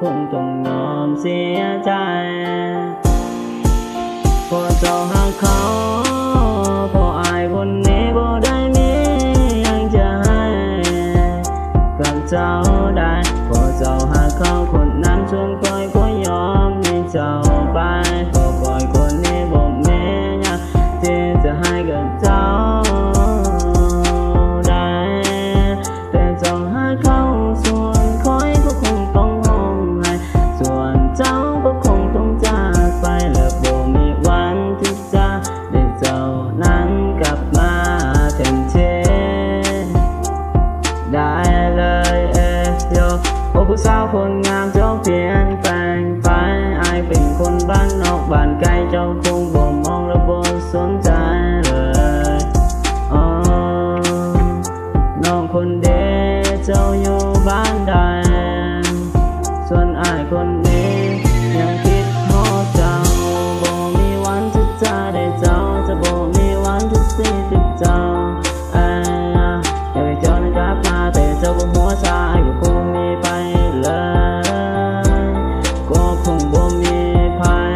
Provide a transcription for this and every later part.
คงต้องยอมเสียใจพอเจ้าหาเขาพออายคนนี้บ่ได้มียังจะให้กับเจ้าได้พอเจ้าหาเขาคนนั้นชวนคอยก็ยอมให้เจ้าไปพอปล่อยคนนี้บ่มียังที่จะให้กับเจ้าได้แต่เจ้าหาเขาส่วนคอยก็คงต้องห้องให้ส่วนเจ้าก็คงต้องจากไปและบ่มีวันที่จะได้เจ้านั้นกลับมาแทนที่ได้เลยโยโอ้ผู้สาวคนงามเจ้าเปลี่ยนแปลงไปอายเป็นคนบ้านนอกบ้านไกลเจ้าคงบ่มองและบ่สนใจเลยอ๋อน้องคนเดียวเจ้าอยู่บ้านใดส่วนอายคนนี้ยังคิดฮอดเจ้าบ่มีวันที่จะได้เจ้าจะบ่มีวันที่สิติดเจ้าอยากให้เจ้านั้นกลับมาแต่เจ้าบ่หัวใจก็คงมีไปเลยก็คงบ่มีภัย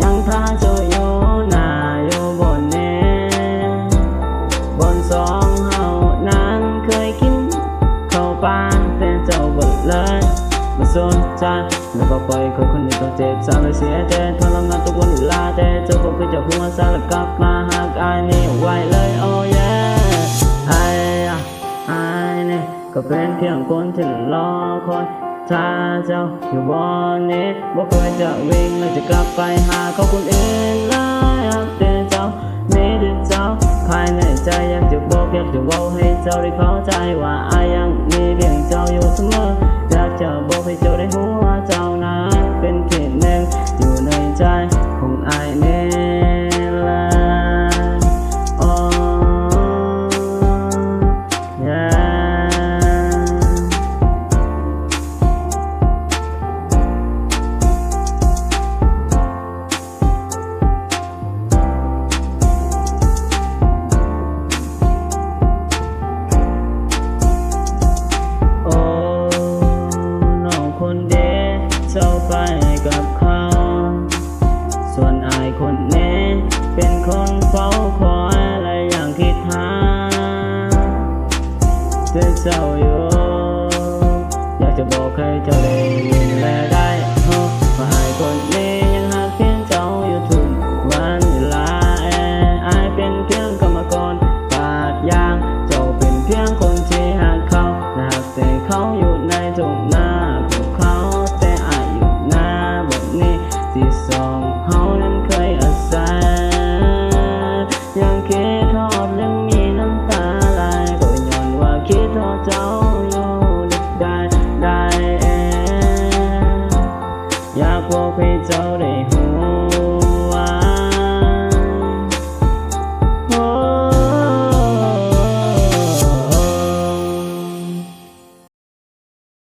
ยังท่าเจ้าอยู่หน้าอยู่บนนี้บนสองเฮานั้นเคยกินเข้าป่าแต่เจ้าบ่เลยไม่สนใจแล้วก็ปล่อยคนนี้ต้องเจ็บซ้ำและเสียใจทรมานทุกวันเวลาแต่เจ้าก็คือเจ้าหัวใจแล้วกลับมาหากอายนี่ไว้เลยโอ้ยอายนี่ก็เป็นเพียงคนที่รอคอยถ้าเจ้าอยู่บนนี้บ่เคยจะวิ่งและจะกลับไปหาเขาคนอื่นเลยแต่เจ้ามีแต่เจ้าภายในใจอยากจะบอกอยากจะบอกให้เจ้าได้เข้าใจว่าอายยังมีเพียงเจ้าอยู่เสมออยากจะบอกให้เจ้าได้รู้ว่าเจ้านั้นเป็นเพียงหนึ่งอยู่ในใจของอายนี่แหละโอ้คนเดียวเจ้าไปกับเขาส่วนอายคนนี้เป็นคนเฝ้าคอยและยังคิดหาแต่เจ้าอยู่อยากจะบอกให้เจ้าได้ยินและ